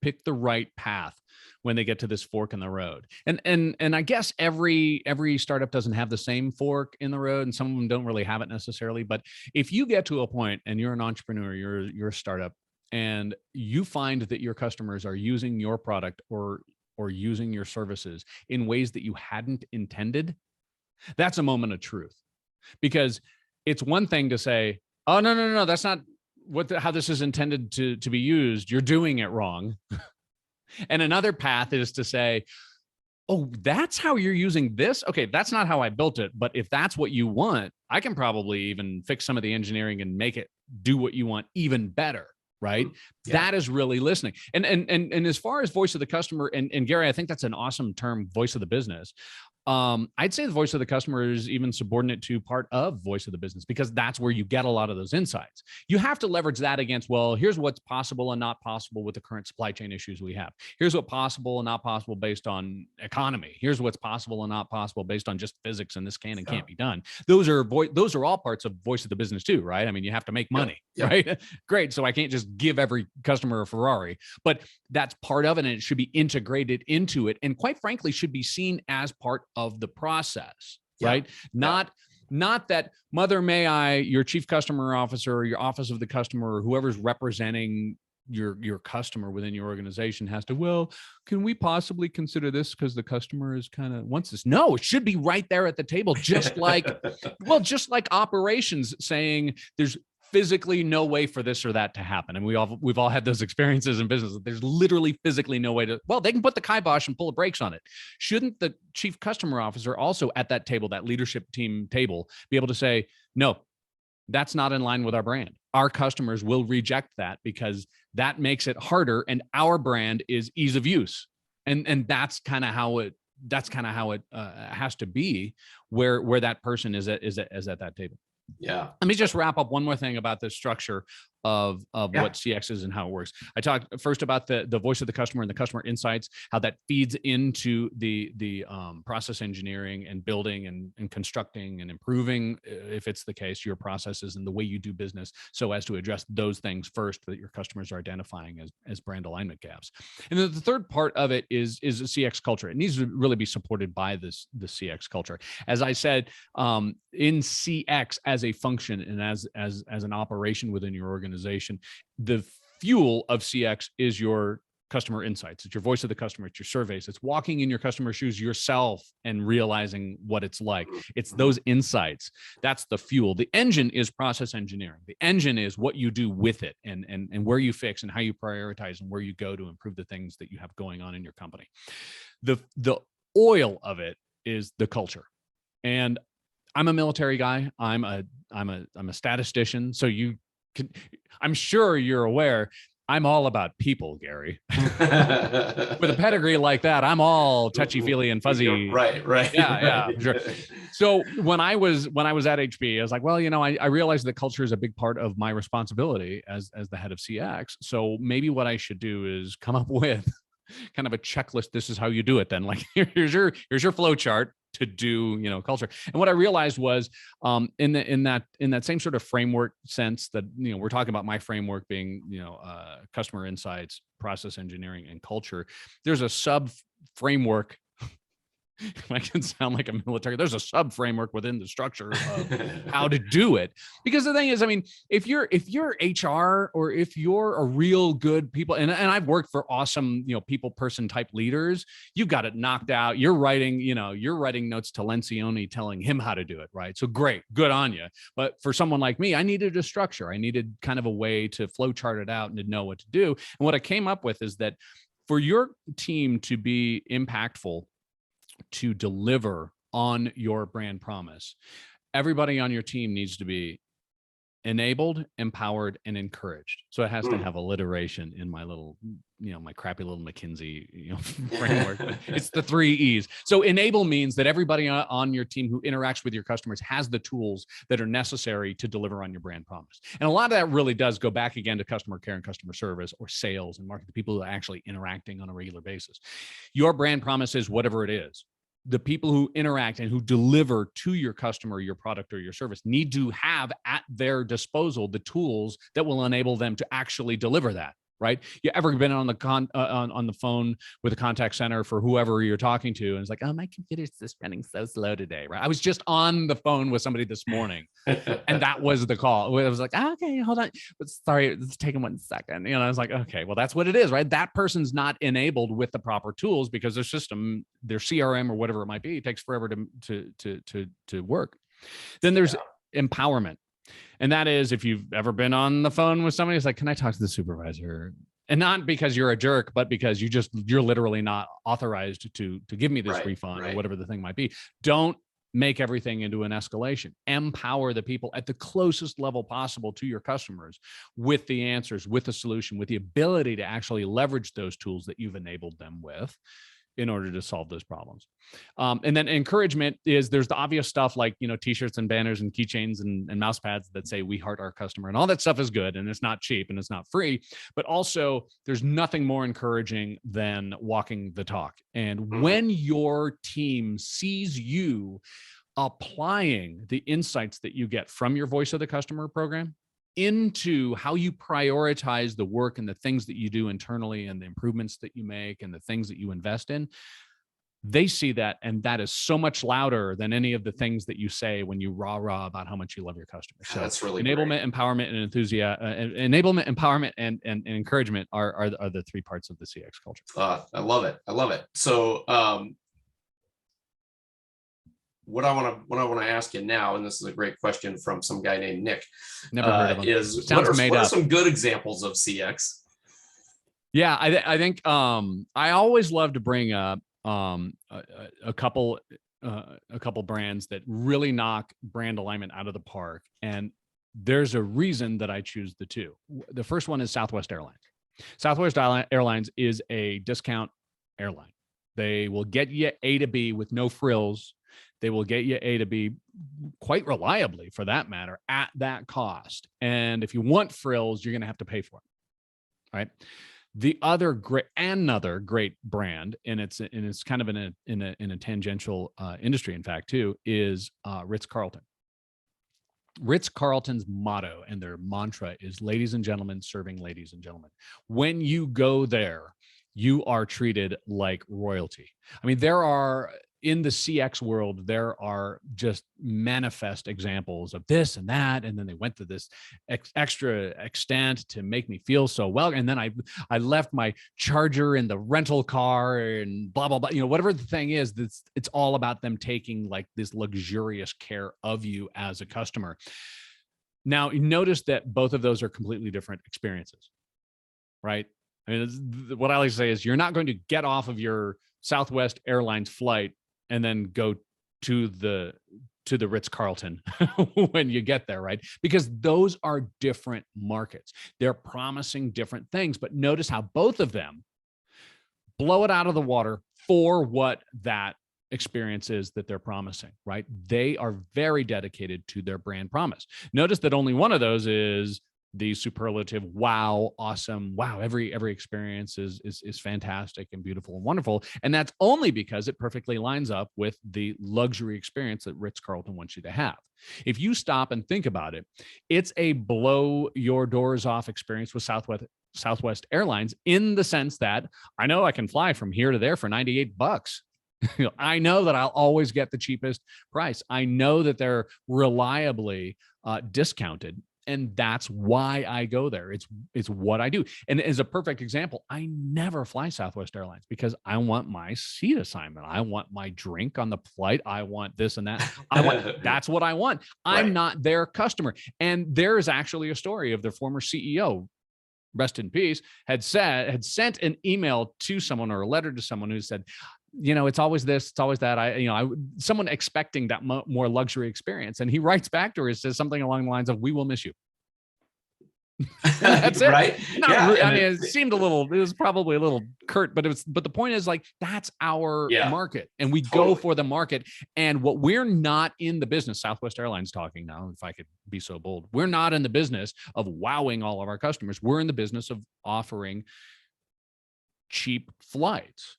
pick the right path when they get to this fork in the road. And I guess every startup doesn't have the same fork in the road, and some of them don't really have it necessarily. But if you get to a point and you're an entrepreneur, you're a startup, and you find that your customers are using your product or using your services in ways that you hadn't intended, that's a moment of truth. Because it's one thing to say, oh, no, that's not how this is intended to be used. You're doing it wrong. And another path is to say, oh, that's how you're using this? Okay, that's not how I built it. But if that's what you want, I can probably even fix some of the engineering and make it do what you want even better. Right. Yeah. That is really listening. And as far as voice of the customer, and Gary, I think that's an awesome term, voice of the business. I'd say the voice of the customer is even subordinate to part of voice of the business, because that's where you get a lot of those insights. You have to leverage that against, well, here's what's possible and not possible with the current supply chain issues we have. Here's what's possible and not possible based on economy. Here's what's possible and not possible based on just physics, and this can and can't be done. Those are all parts of voice of the business too, right? I mean, you have to make money, right? Great. So I can't just give every customer a Ferrari, but that's part of it, and it should be integrated into it, and quite frankly should be seen as part of the process, right? Not that Mother May I, your chief customer officer, or your office of the customer, or whoever's representing your customer within your organization has to, well, can we possibly consider this because the customer is kind of wants this? No, it should be right there at the table, just like operations saying there's physically no way for this or that to happen. And we've all had those experiences in business. There's literally physically no way to, well, they can put the kibosh and pull the brakes on it. Shouldn't the chief customer officer also at that table, that leadership team table, be able to say, no, that's not in line with our brand. Our customers will reject that because that makes it harder, and our brand is ease of use. And that's kind of how it has to be, where that person is at that table. Yeah. Let me just wrap up one more thing about the structure of what CX is and how it works. I talked first about the voice of the customer and the customer insights, how that feeds into the process engineering and building and constructing and improving, if it's the case, your processes and the way you do business, so as to address those things first that your customers are identifying as brand alignment gaps. And then the third part of it is a CX culture. It needs to really be supported by the CX culture. As I said, in CX as a function and as an operation within your organization, the fuel of CX is your customer insights. It's your voice of the customer. It's your surveys. It's walking in your customer's shoes yourself and realizing what it's like. It's those insights. That's the fuel. The engine is process engineering. The engine is what you do with it, and where you fix and how you prioritize and where you go to improve the things that you have going on in your company. The oil of it is the culture. And I'm a military guy. I'm a statistician. So I'm sure you're aware, I'm all about people, Gary. With a pedigree like that, I'm all touchy-feely and fuzzy. Right. Yeah, sure. So when I was at HP, I was like, well, I realized that culture is a big part of my responsibility as the head of CX. So maybe what I should do is come up with kind of a checklist. This is how you do it then. Like, here's your flow chart to do, culture. And what I realized was, in that same sort of framework sense that, we're talking about my framework being, customer insights, process engineering, and culture. There's a sub framework. I can sound like a military. There's a sub framework within the structure of how to do it. Because the thing is, I mean, if you're HR, or if you're a real good people, and I've worked for awesome, people person type leaders, you've got it knocked out. You're writing notes to Lencioni telling him how to do it, right? So great, good on you. But for someone like me, I needed a structure. I needed kind of a way to flow chart it out and to know what to do. And what I came up with is that for your team to be impactful, to deliver on your brand promise, everybody on your team needs to be enabled, empowered, and encouraged. So it has to have alliteration in my little my crappy little McKinsey, framework, but it's the 3 E's. So enable means that everybody on your team who interacts with your customers has the tools that are necessary to deliver on your brand promise. And a lot of that really does go back again to customer care and customer service, or sales and marketing, the people who are actually interacting on a regular basis. Your brand promise is whatever it is. The people who interact and who deliver to your customer, your product or your service need to have at their disposal the tools that will enable them to actually deliver that. Right? You ever been on the on the phone with a contact center for whoever you're talking to, and it's like, oh, my computer's just running so slow today, right? I was just on the phone with somebody this morning, and that was the call. I was like, okay, hold on, but sorry, it's taking 1 second. I was like, okay, well, that's what it is, right? That person's not enabled with the proper tools because their system, their CRM or whatever it might be, it takes forever to work. Then there's empowerment. And that is, if you've ever been on the phone with somebody, it's like, can I talk to the supervisor? And not because you're a jerk, but because you're literally not authorized to give me this refund or whatever the thing might be. Don't make everything into an escalation. Empower the people at the closest level possible to your customers with the answers, with the solution, with the ability to actually leverage those tools that you've enabled them with in order to solve those problems. And then encouragement is, there's the obvious stuff like, t-shirts and banners and keychains and mouse pads that say "we heart our customer," and all that stuff is good, and it's not cheap and it's not free, but also there's nothing more encouraging than walking the talk. And when your team sees you applying the insights that you get from your voice of the customer program into how you prioritize the work and the things that you do internally and the improvements that you make and the things that you invest in, they see that. And that is so much louder than any of the things that you say when you rah about how much you love your customers. So that's really enablement, great. Empowerment, and enthusiasm. Enablement, empowerment, and encouragement are the 3 parts of the CX culture. I love it. I love it. So what I want to ask you now, and this is a great question from some guy named Nick. Never heard of him. Is what are some good examples of CX? Yeah, I think I always love to bring up a couple brands that really knock brand alignment out of the park, and there's a reason that I choose the 2. The first one is Southwest Airlines. Southwest Airlines is a discount airline. They will get you A to B with no frills. They will get you A to B quite reliably, for that matter, at that cost. And if you want frills, you're going to have to pay for it. Right. The other another great brand, and it's kind of in a tangential industry, in fact, too, is Ritz-Carlton. Ritz-Carlton's motto and their mantra is "ladies and gentlemen serving ladies and gentlemen." When you go there, you are treated like royalty. I mean, in the CX world, there are just manifest examples of this and that. And then they went to this extra extent to make me feel so well. And then I left my charger in the rental car and blah, blah, blah. Whatever the thing is, it's all about them taking like this luxurious care of you as a customer. Now, you notice that both of those are completely different experiences, right? I mean, what I like to say is, you're not going to get off of your Southwest Airlines flight and then go to the Ritz-Carlton when you get there, right? Because those are different markets. They're promising different things, but notice how both of them blow it out of the water for what that experience is that they're promising, right? They are very dedicated to their brand promise. Notice that only one of those is the superlative, wow, awesome, wow, every experience is fantastic and beautiful and wonderful. And that's only because it perfectly lines up with the luxury experience that Ritz-Carlton wants you to have. If you stop and think about it, it's a blow your doors off experience with Southwest Airlines, in the sense that I know I can fly from here to there for $98. I know that I'll always get the cheapest price. I know that they're reliably discounted. And that's why I go there. It's what I do. And as a perfect example, I never fly Southwest Airlines because I want my seat assignment. I want my drink on the flight. I want this and that. That's what I want. I'm not their customer. And there is actually a story of their former CEO, rest in peace, had sent an email to someone, or a letter to someone, who said, it's always this, it's always that. Someone expecting that more luxury experience. And he writes back to her and says something along the lines of, "We will miss you." And that's it. Right? Not Yeah. I mean, it seemed it was probably a little curt, but the point is, like, that's our market, and we go for the market. And what we're not in the business, Southwest Airlines talking now, if I could be so bold, we're not in the business of wowing all of our customers. We're in the business of offering cheap flights.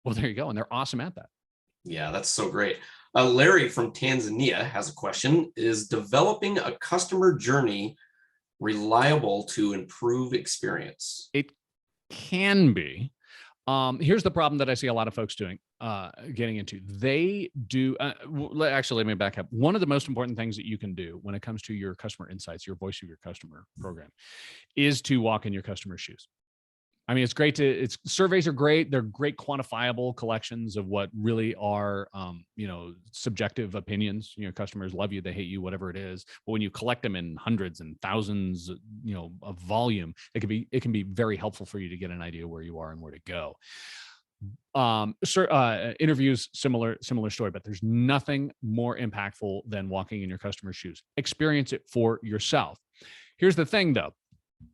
Well, there you go. And they're awesome at that. Yeah, that's so great. Larry from Tanzania has a question. Is developing a customer journey reliable to improve experience? It can be. Here's the problem that I see a lot of folks getting into. They do, actually, let me back up. One of the most important things that you can do when it comes to your customer insights, your voice of your customer program, is to walk in your customer's shoes. I mean, surveys are great. They're great quantifiable collections of what really are, subjective opinions. Customers love you, they hate you, whatever it is. But when you collect them in hundreds and thousands, of volume, it can be very helpful for you to get an idea where you are and where to go. Interviews, similar story, but there's nothing more impactful than walking in your customer's shoes. Experience it for yourself. Here's the thing, though.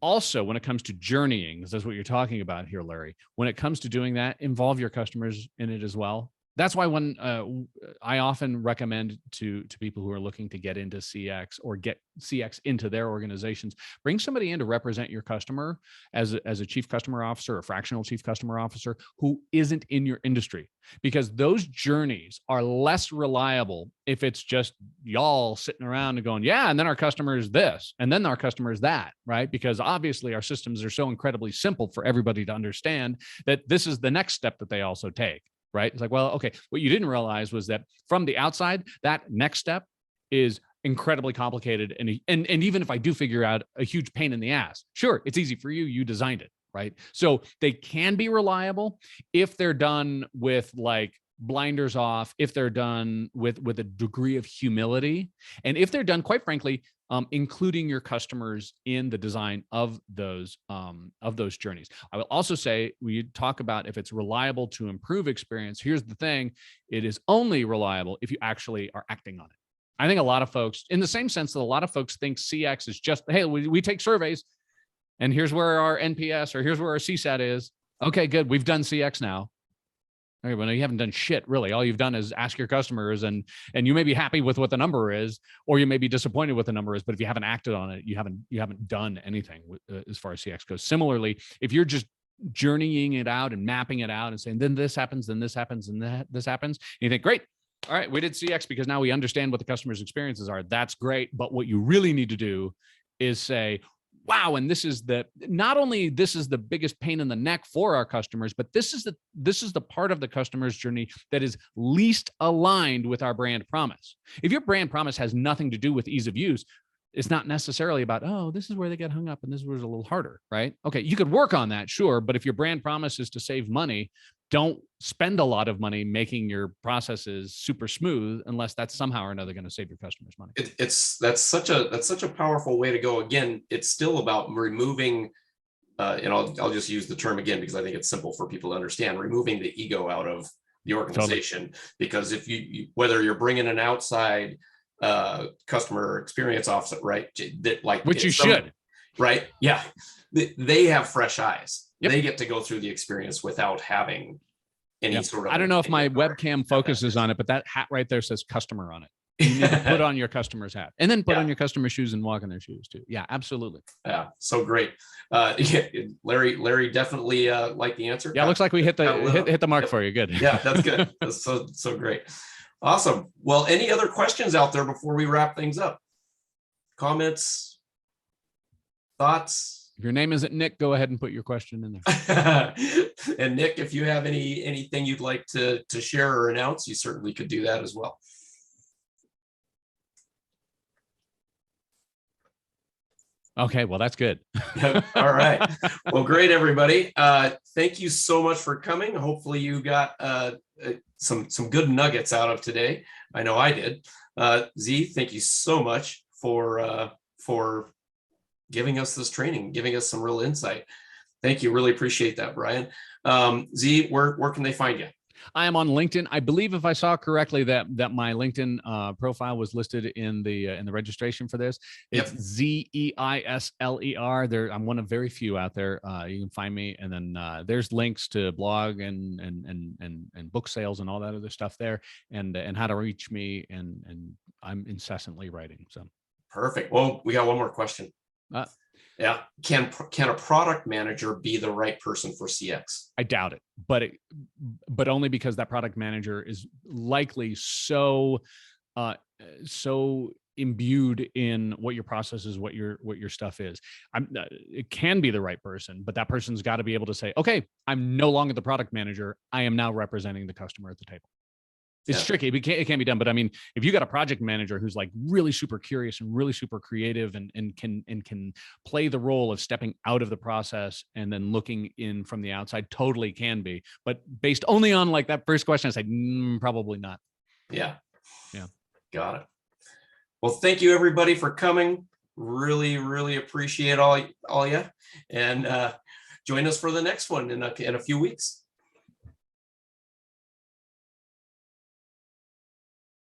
Also, when it comes to journeying, that's what you're talking about here, Larry. When it comes to doing that, involve your customers in it as well. That's why when I often recommend to people who are looking to get into CX or get CX into their organizations, bring somebody in to represent your customer as a chief customer officer, a fractional chief customer officer who isn't in your industry, because those journeys are less reliable if it's just y'all sitting around and going, yeah, and then our customer is this, and then our customer is that, right? Because obviously our systems are so incredibly simple for everybody to understand that this is the next step that they also take. Right? It's like, well, okay, what you didn't realize was that from the outside, that next step is incredibly complicated. And even if I do figure out a huge pain in the ass, sure, it's easy for you. You designed it, right? So they can be reliable if they're done with like blinders off, if they're done with a degree of humility, and if they're done, quite frankly, including your customers in the design of those journeys. I will also say, we talk about if it's reliable to improve experience. Here's the thing: it is only reliable if you actually are acting on it. I think a lot of folks, in the same sense that a lot of folks think CX is just, hey, we take surveys, and here's where our NPS or here's where our CSAT is. Okay, good, we've done CX now. Okay, well, no, you haven't done shit, really. All you've done is ask your customers, and you may be happy with what the number is, or you may be disappointed with the number is. But if you haven't acted on it, you haven't done anything as far as CX goes. Similarly, if you're just journeying it out and mapping it out and saying, then this happens, then this happens, and this happens, and you think, great, all right, we did CX because now we understand what the customer's experiences are. That's great, but what you really need to do is say, wow, and this is not only this is the biggest pain in the neck for our customers, but this is the part of the customer's journey that is least aligned with our brand promise. If your brand promise has nothing to do with ease of use, it's not necessarily about, oh, this is where they get hung up and this is where it's a little harder, right? Okay, you could work on that, sure, but if your brand promise is to save money, don't spend a lot of money making your processes super smooth unless that's somehow or another going to save your customers money. That's such a powerful way to go. Again, it's still about removing, and I'll just use the term again because I think it's simple for people to understand, removing the ego out of the organization. Totally. Because if you whether you're bringing an outside customer experience officer, right, that like which you should, right? Yeah, they have fresh eyes. Yep. They get to go through the experience without having any sort of. I don't know if my webcam focuses on it, but that hat right there says customer on it. You need to put on your customer's hat and then put on your customer's shoes and walk in their shoes too. Yeah, absolutely. Yeah, so great. Larry definitely liked the answer. Yeah, it looks like we hit the mark for you. Good. Yeah, that's good. That's so great. Awesome. Well, any other questions out there before we wrap things up? Comments, thoughts? If your name isn't Nick, go ahead and put your question in there. And Nick, if you have anything you'd like to share or announce, you certainly could do that as well. Okay, well, that's good. All right. Well, great, everybody. Thank you so much for coming. Hopefully you got some good nuggets out of today. I know I did. Z, thank you so much for giving us this training, giving us some real insight. Thank you. Really appreciate that, Brian. Z, where can they find you? I am on LinkedIn. I believe, if I saw correctly, that my LinkedIn profile was listed in the registration for this. It's Yep. Zeisler. There, I'm one of very few out there. You can find me, and then there's links to blog and book sales and all that other stuff there, and how to reach me. And I'm incessantly writing. So Perfect. Well, we got one more question. uh, Yeah. Can a product manager be the right person for CX? I doubt it, but only because that product manager is likely so imbued in what your process is, what your stuff is. It can be the right person, but that person's got to be able to say, okay, I'm no longer the product manager. I am now representing the customer at the table. It's tricky. It can't be done. But I mean, if you got a project manager who's like really super curious and really super creative and can play the role of stepping out of the process and then looking in from the outside, totally can be. But based only on like that first question, I say probably not. Yeah. Yeah. Got it. Well, thank you everybody for coming. Really appreciate all you, and join us for the next one in a few weeks.